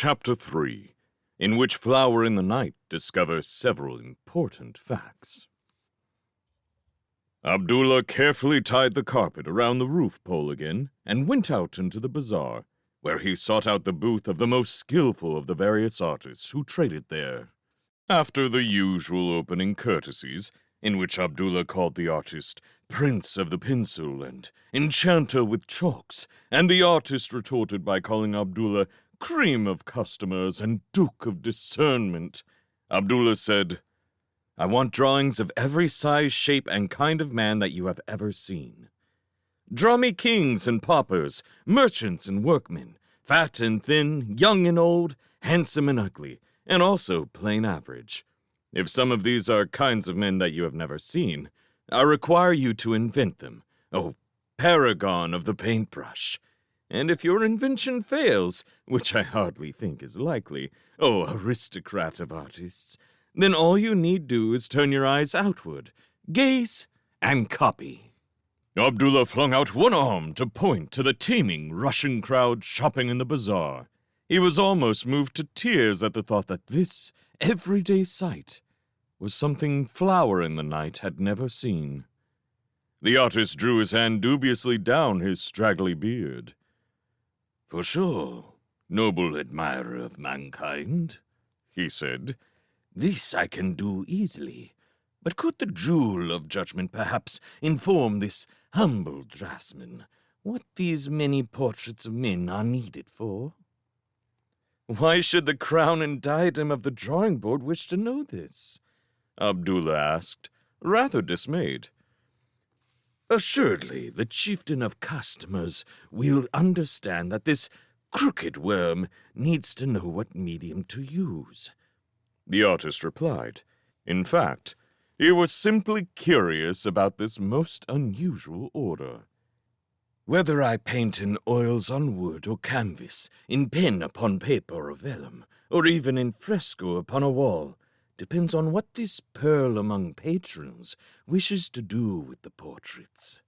Chapter 3, in which Flower in the Night discovers several important facts. Abdullah carefully tied the carpet around the roof pole again and went out into the bazaar, where he sought out the booth of the most skillful of the various artists who traded there. After the usual opening courtesies, in which Abdullah called the artist Prince of the Pencil and Enchanter with Chalks, and the artist retorted by calling Abdullah Cream of Customers and Duke of Discernment, Abdullah said, "I want drawings of every size, shape, and kind of man that you have ever seen. Draw me kings and paupers, merchants and workmen, fat and thin, young and old, handsome and ugly, and also plain average. If some of these are kinds of men that you have never seen, I require you to invent them, O paragon of the paintbrush. And if your invention fails, which I hardly think is likely, O aristocrat of artists, then all you need do is turn your eyes outward, gaze, and copy." Abdullah flung out one arm to point to the teeming Russian crowd shopping in the bazaar. He was almost moved to tears at the thought that this everyday sight was something Flower in the Night had never seen. The artist drew his hand dubiously down his straggly beard. "For sure, noble admirer of mankind," he said, "this I can do easily. But could the jewel of judgment perhaps inform this humble draftsman what these many portraits of men are needed for?" "Why should the crown and diadem of the drawing board wish to know this?" Abdullah asked, rather dismayed. "Assuredly, the chieftain of customers will understand that this crooked worm needs to know what medium to use," the artist replied. In fact, he was simply curious about this most unusual order. "Whether I paint in oils on wood or canvas, in pen upon paper or vellum, or even in fresco upon a wall, depends on what this pearl among patrons wishes to do with the portraits."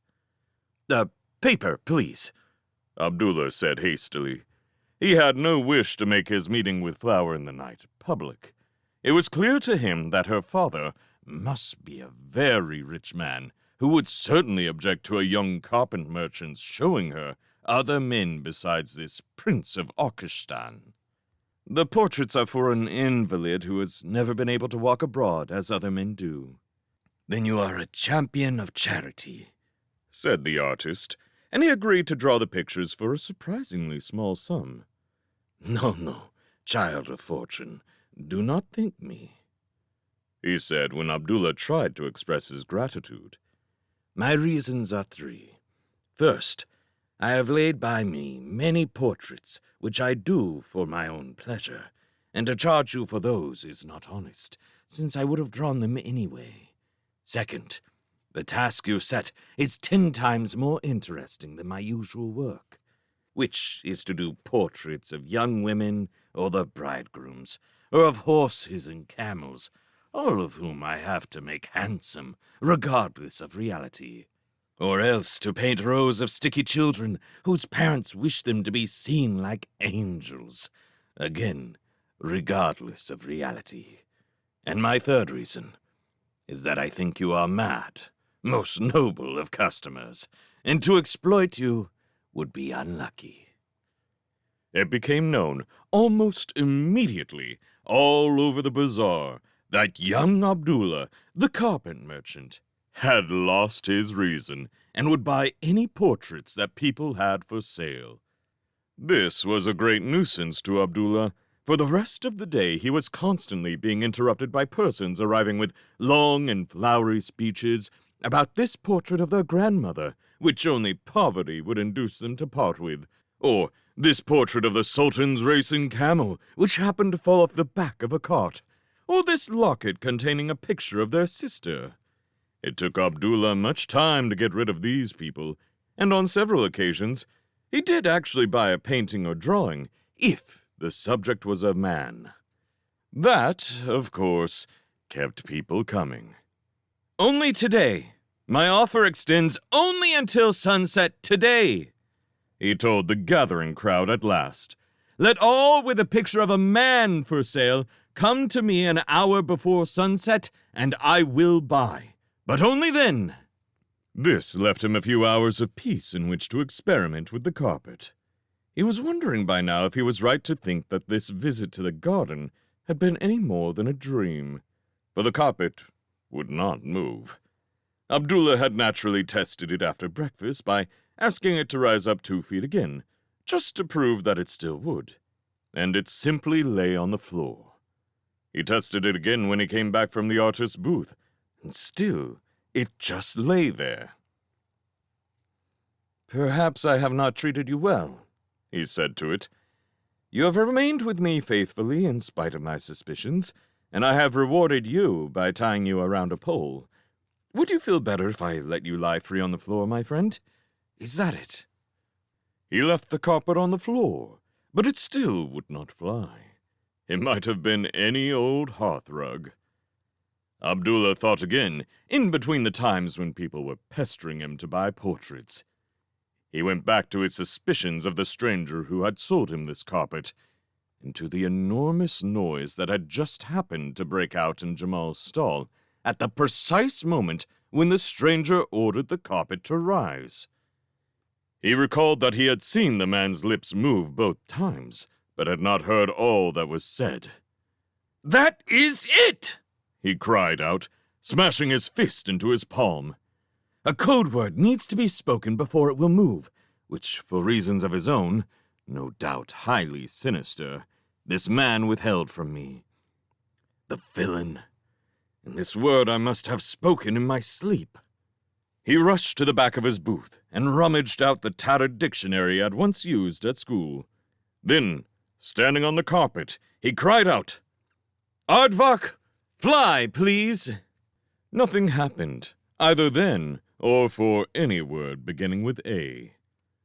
Paper, please," Abdullah said hastily. He had no wish to make his meeting with Flower in the Night public. It was clear to him that her father must be a very rich man, who would certainly object to a young carpet merchant's showing her other men besides this Prince of Orkistan. "The portraits are for an invalid who has never been able to walk abroad as other men do." "Then you are a champion of charity," said the artist, and he agreed to draw the pictures for a surprisingly small sum. No, child of fortune, do not thank me," he said when Abdullah tried to express his gratitude. "My reasons are 3. First, I have laid by me many portraits which I do for my own pleasure, and to charge you for those is not honest, since I would have drawn them anyway. Second, the task you set is 10 times more interesting than my usual work, which is to do portraits of young women or the bridegrooms, or of horses and camels, all of whom I have to make handsome, regardless of reality. Or else to paint rows of sticky children whose parents wish them to be seen like angels, again, regardless of reality. And my third reason is that I think you are mad, most noble of customers, and to exploit you would be unlucky." It became known almost immediately all over the bazaar that young Abdullah, the carpet merchant, had lost his reason and would buy any portraits that people had for sale. This was a great nuisance to Abdullah. For the rest of the day he was constantly being interrupted by persons arriving with long and flowery speeches about this portrait of their grandmother, which only poverty would induce them to part with, or this portrait of the Sultan's racing camel, which happened to fall off the back of a cart, or this locket containing a picture of their sister. It took Abdullah much time to get rid of these people, and on several occasions he did actually buy a painting or drawing, if the subject was a man. That, of course, kept people coming. "Only today. My offer extends only until sunset today," he told the gathering crowd at last. Let all with a picture of a man for sale come to me an hour before sunset, and I will buy. But only then." This left him a few hours of peace in which to experiment with the carpet. He was wondering by now if he was right to think that this visit to the garden had been any more than a dream, for the carpet would not move. Abdullah had naturally tested it after breakfast by asking it to rise up 2 feet again, just to prove that it still would, and it simply lay on the floor. He tested it again when he came back from the artist's booth, and still it just lay there. "Perhaps I have not treated you well," he said to it. "You have remained with me faithfully in spite of my suspicions, and I have rewarded you by tying you around a pole. Would you feel better if I let you lie free on the floor, my friend? Is that it?" He left the carpet on the floor, but it still would not fly. It might have been any old hearthrug. Abdullah thought again, in between the times when people were pestering him to buy portraits. He went back to his suspicions of the stranger who had sold him this carpet, and to the enormous noise that had just happened to break out in Jamal's stall at the precise moment when the stranger ordered the carpet to rise. He recalled that he had seen the man's lips move both times, but had not heard all that was said. "That is it!" he cried out, smashing his fist into his palm. "A code word needs to be spoken before it will move, which, for reasons of his own, no doubt highly sinister, this man withheld from me. The villain! And this word I must have spoken in my sleep." He rushed to the back of his booth and rummaged out the tattered dictionary he had once used at school. Then, standing on the carpet, he cried out, "Aardvark, fly, please!" Nothing happened, either then or for any word beginning with A.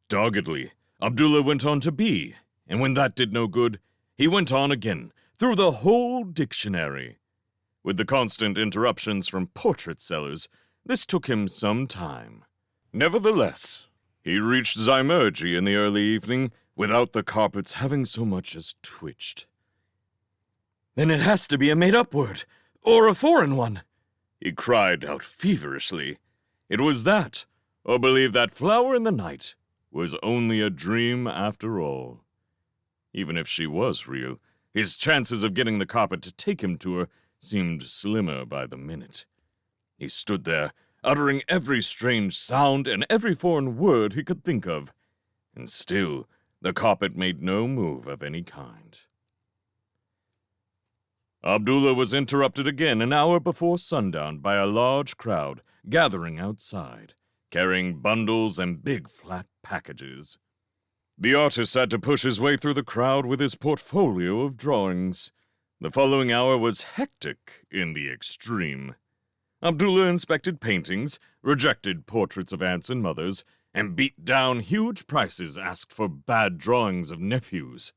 Doggedly, Abdullah went on to B, and when that did no good, he went on again, through the whole dictionary. With the constant interruptions from portrait sellers, this took him some time. Nevertheless, he reached Zymurgy in the early evening without the carpets having so much as twitched. "Then it has to be a made-up word, or a foreign one," he cried out feverishly. It was that, or believe that flower in the night was only a dream after all. Even if she was real, his chances of getting the carpet to take him to her seemed slimmer by the minute. He stood there, uttering every strange sound and every foreign word he could think of, and still the carpet made no move of any kind. Abdullah was interrupted again an hour before sundown by a large crowd gathering outside, carrying bundles and big flat packages. The artist had to push his way through the crowd with his portfolio of drawings. The following hour was hectic in the extreme. Abdullah inspected paintings, rejected portraits of aunts and mothers, and beat down huge prices asked for bad drawings of nephews.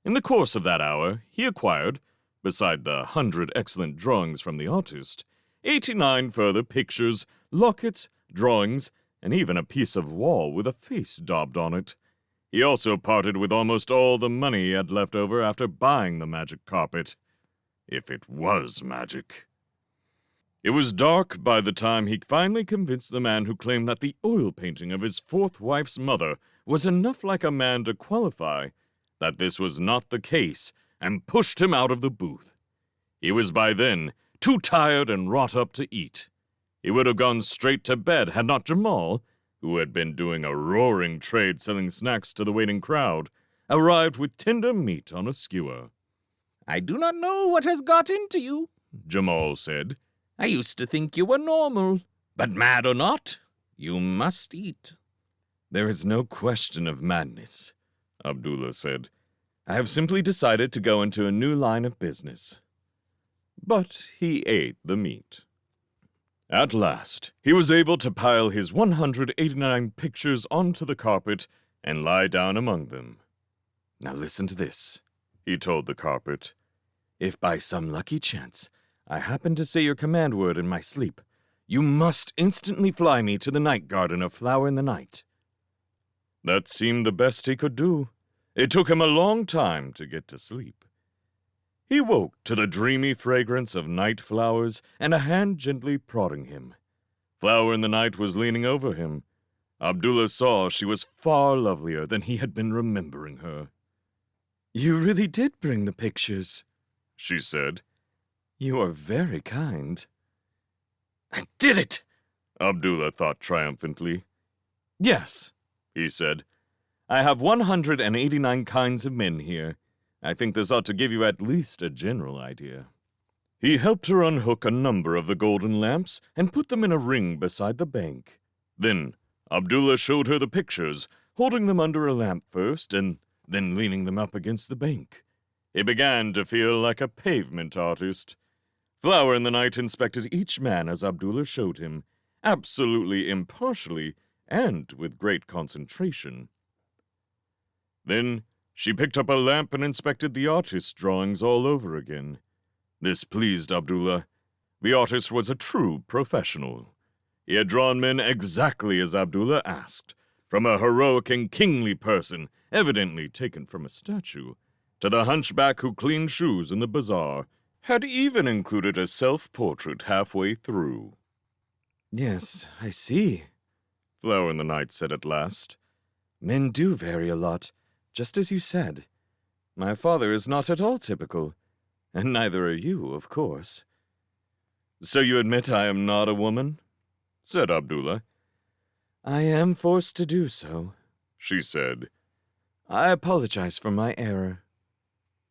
In the course of that hour, he acquired, beside the 100 excellent drawings from the artist, 89 further pictures, lockets, drawings, and even a piece of wall with a face daubed on it. He also parted with almost all the money he had left over after buying the magic carpet. If it was magic. It was dark by the time he finally convinced the man who claimed that the oil painting of his fourth wife's mother was enough like a man to qualify that this was not the case, and pushed him out of the booth. He was by then too tired and wrought up to eat. He would have gone straight to bed had not Jamal, who had been doing a roaring trade selling snacks to the waiting crowd, arrived with tender meat on a skewer. "I do not know what has got into you," Jamal said. "I used to think you were normal, but mad or not, you must eat." "There is no question of madness," Abdullah said. "I have simply decided to go into a new line of business." But he ate the meat. At last, he was able to pile his 189 pictures onto the carpet and lie down among them. "Now listen to this," he told the carpet. "If by some lucky chance I happen to say your command word in my sleep, you must instantly fly me to the night garden of Flower in the Night." That seemed the best he could do. It took him a long time to get to sleep. He woke to the dreamy fragrance of night flowers and a hand gently prodding him. Flower in the Night was leaning over him. Abdullah saw she was far lovelier than he had been remembering her. "You really did bring the pictures," she said. "You are very kind." "I did it!" Abdullah thought triumphantly. "Yes," he said. "I have 189 kinds of men here. I think this ought to give you at least a general idea." He helped her unhook a number of the golden lamps and put them in a ring beside the bank. Then Abdullah showed her the pictures, holding them under a lamp first and then leaning them up against the bank. He began to feel like a pavement artist. Flower in the Night inspected each man as Abdullah showed him, absolutely impartially and with great concentration. Then she picked up a lamp and inspected the artist's drawings all over again. This pleased Abdullah. The artist was a true professional. He had drawn men exactly as Abdullah asked, from a heroic and kingly person, evidently taken from a statue, to the hunchback who cleaned shoes in the bazaar, had even included a self-portrait halfway through. "Yes, I see," Flower in the Night said at last. "Men do vary a lot, just as you said. My father is not at all typical, and neither are you, of course." "So you admit I am not a woman?" said Abdullah. "I am forced to do so," she said. "I apologize for my error."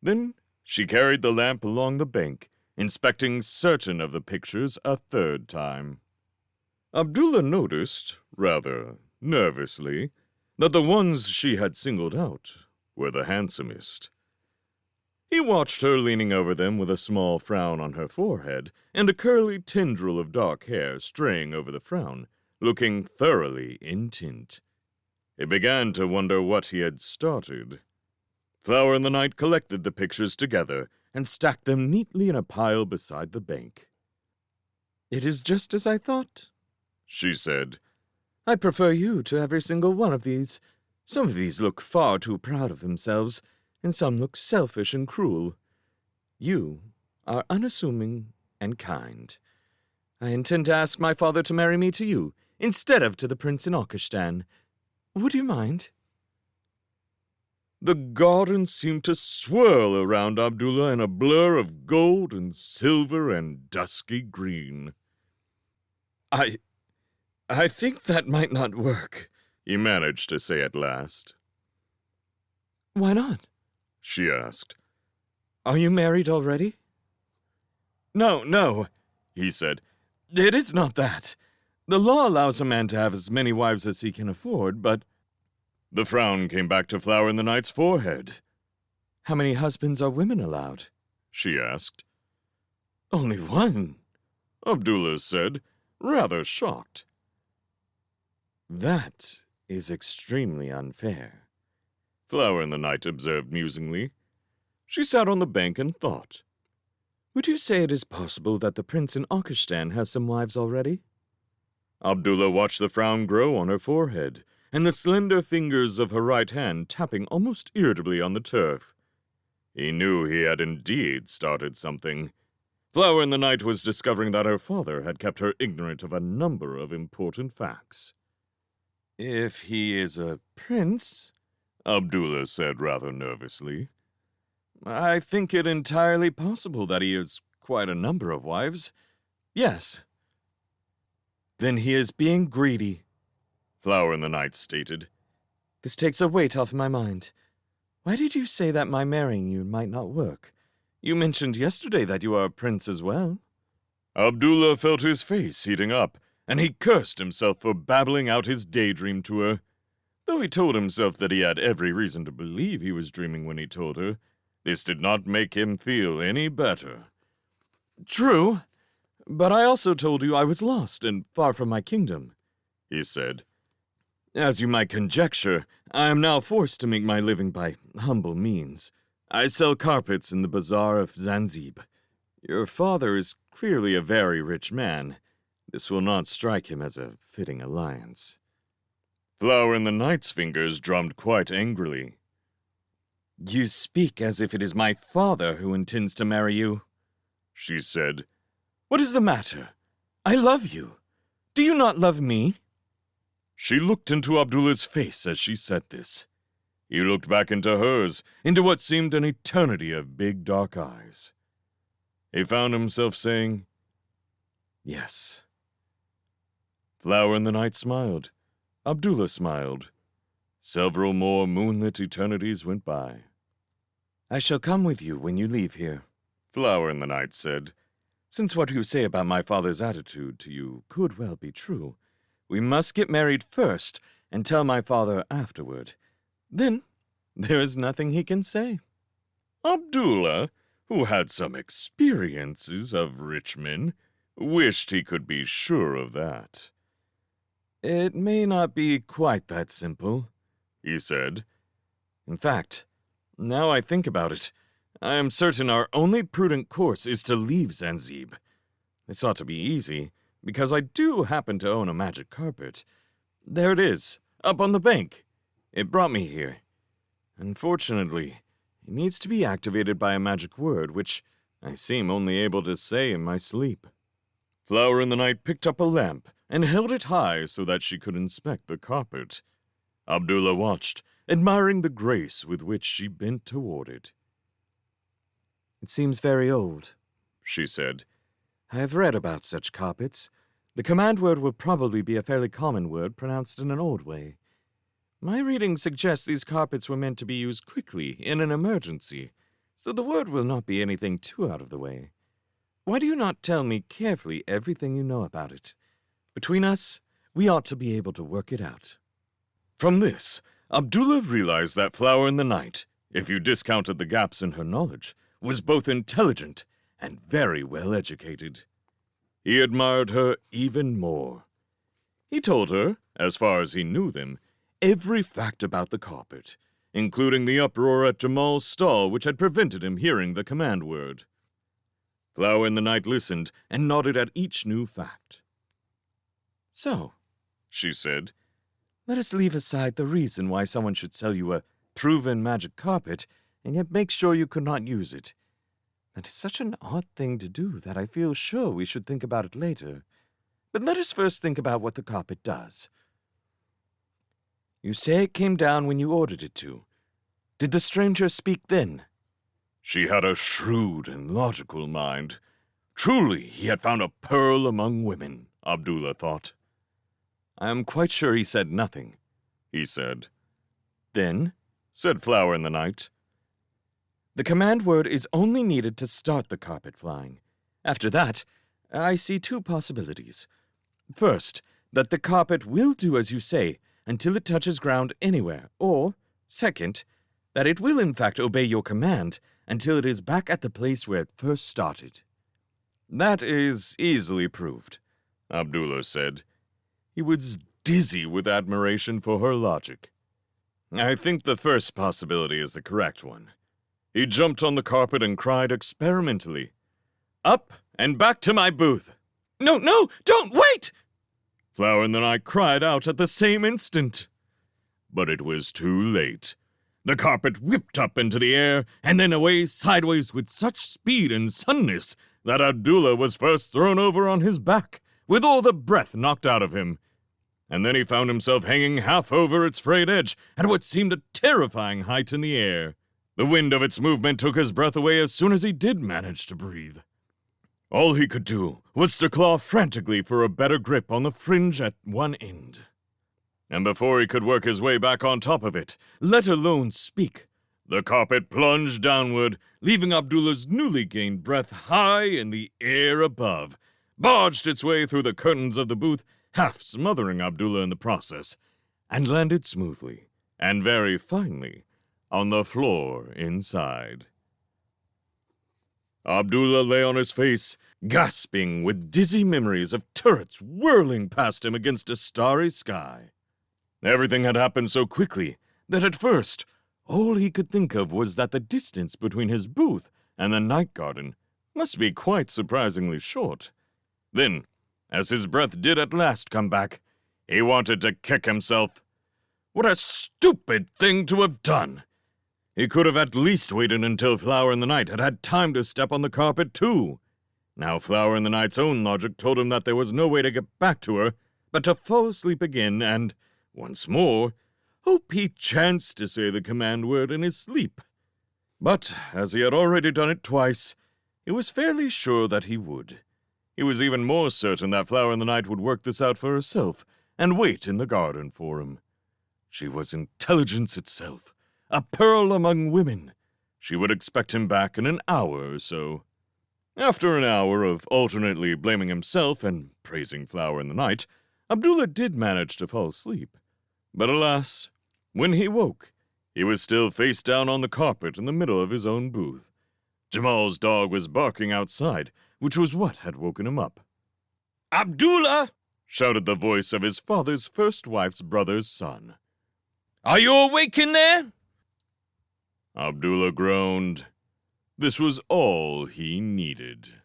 Then she carried the lamp along the bank, inspecting certain of the pictures a third time. Abdullah noticed, rather nervously, that the ones she had singled out were the handsomest. He watched her leaning over them with a small frown on her forehead and a curly tendril of dark hair straying over the frown, looking thoroughly intent. He began to wonder what he had started. Flower in the Night collected the pictures together and stacked them neatly in a pile beside the bank. "It is just as I thought," she said. "I prefer you to every single one of these. Some of these look far too proud of themselves, and some look selfish and cruel. You are unassuming and kind. I intend to ask my father to marry me to you, instead of to the prince in Okistan. Would you mind?" The garden seemed to swirl around Abdullah in a blur of gold and silver and dusky green. I think that might not work," he managed to say at last. "Why not?" she asked. "Are you married already?" No, he said. "It is not that. The law allows a man to have as many wives as he can afford, but—" The frown came back to Flower in the Night's forehead. "How many husbands are women allowed?" she asked. "Only one," Abdullah said, rather shocked. "That is extremely unfair," Flower in the Night observed musingly. She sat on the bank and thought. "Would you say it is possible that the prince in Okistan has some wives already?" Abdullah watched the frown grow on her forehead, and the slender fingers of her right hand tapping almost irritably on the turf. He knew he had indeed started something. Flower in the Night was discovering that her father had kept her ignorant of a number of important facts. "If he is a prince," Abdullah said rather nervously, "I think it entirely possible that he has quite a number of wives. Yes." "Then he is being greedy," Flower in the Night stated. "This takes a weight off my mind. Why did you say that my marrying you might not work? You mentioned yesterday that you are a prince as well." Abdullah felt his face heating up, and he cursed himself for babbling out his daydream to her. Though he told himself that he had every reason to believe he was dreaming when he told her, this did not make him feel any better. "True, but I also told you I was lost and far from my kingdom," he said. "As you might conjecture, I am now forced to make my living by humble means. I sell carpets in the bazaar of Zanzib. Your father is clearly a very rich man. This will not strike him as a fitting alliance." Flower in the Night's fingers drummed quite angrily. You speak as if it is my father who intends to marry you, she said. What is the matter? I love you. Do you not love me? She looked into Abdullah's face as she said this. He looked back into hers, into what seemed an eternity of big dark eyes. He found himself saying, yes. Flower in the Night smiled. Abdullah smiled. Several more moonlit eternities went by. I shall come with you when you leave here, Flower in the Night said. Since what you say about my father's attitude to you could well be true, we must get married first and tell my father afterward. Then there is nothing he can say. Abdullah, who had some experiences of rich men, wished he could be sure of that. It may not be quite that simple, he said. In fact, now I think about it, I am certain our only prudent course is to leave Zanzib. This ought to be easy, because I do happen to own a magic carpet. There it is, up on the bank. It brought me here. Unfortunately, it needs to be activated by a magic word, which I seem only able to say in my sleep. Flower in the Night picked up a lamp and held it high so that she could inspect the carpet. Abdullah watched, admiring the grace with which she bent toward it. It seems very old, she said. I have read about such carpets. The command word will probably be a fairly common word pronounced in an old way. My reading suggests these carpets were meant to be used quickly in an emergency, so the word will not be anything too out of the way. Why do you not tell me carefully everything you know about it? Between us, we ought to be able to work it out. From this, Abdullah realized that Flower in the Night, if you discounted the gaps in her knowledge, was both intelligent and very well educated. He admired her even more. He told her, as far as he knew them, every fact about the carpet, including the uproar at Jamal's stall which had prevented him hearing the command word. Flower in the Night listened and nodded at each new fact. So, she said, let us leave aside the reason why someone should sell you a proven magic carpet and yet make sure you could not use it. That is such an odd thing to do that I feel sure we should think about it later. But let us first think about what the carpet does. You say it came down when you ordered it to. Did the stranger speak then? She had a shrewd and logical mind. Truly, he had found a pearl among women, Abdullah thought. I am quite sure he said nothing, he said. Then, said Flower in the Night, the command word is only needed to start the carpet flying. After that, I see two possibilities. First, that the carpet will do as you say until it touches ground anywhere, or, second, that it will in fact obey your command until it is back at the place where it first started. That is easily proved, Abdullah said. He was dizzy with admiration for her logic. I think the first possibility is the correct one. He jumped on the carpet and cried experimentally, Up and back to my booth! No, don't wait! Flower in the Night cried out at the same instant. But it was too late. The carpet whipped up into the air and then away sideways with such speed and suddenness that Abdullah was first thrown over on his back, with all the breath knocked out of him. And then he found himself hanging half over its frayed edge at what seemed a terrifying height in the air. The wind of its movement took his breath away as soon as he did manage to breathe. All he could do was to claw frantically for a better grip on the fringe at one end. And before he could work his way back on top of it, let alone speak, the carpet plunged downward, leaving Abdullah's newly gained breath high in the air above, barged its way through the curtains of the booth, half smothering Abdullah in the process, and landed smoothly, and very finely, on the floor inside. Abdullah lay on his face, gasping with dizzy memories of turrets whirling past him against a starry sky. Everything had happened so quickly that at first all he could think of was that the distance between his booth and the night garden must be quite surprisingly short. Then, as his breath did at last come back, he wanted to kick himself. What a stupid thing to have done! He could have at least waited until Flower in the Night had had time to step on the carpet, too. Now Flower in the Night's own logic told him that there was no way to get back to her but to fall asleep again and, once more, hope he chanced to say the command word in his sleep. But, as he had already done it twice, he was fairly sure that he would. He was even more certain that Flower in the Night would work this out for herself and wait in the garden for him. She was intelligence itself, a pearl among women. She would expect him back in an hour or so. After an hour of alternately blaming himself and praising Flower in the Night, Abdullah did manage to fall asleep. But alas, when he woke, he was still face down on the carpet in the middle of his own booth. Jamal's dog was barking outside, which was what had woken him up. "Abdullah!" shouted the voice of his father's first wife's brother's son. "Are you awake in there?" Abdullah groaned. This was all he needed.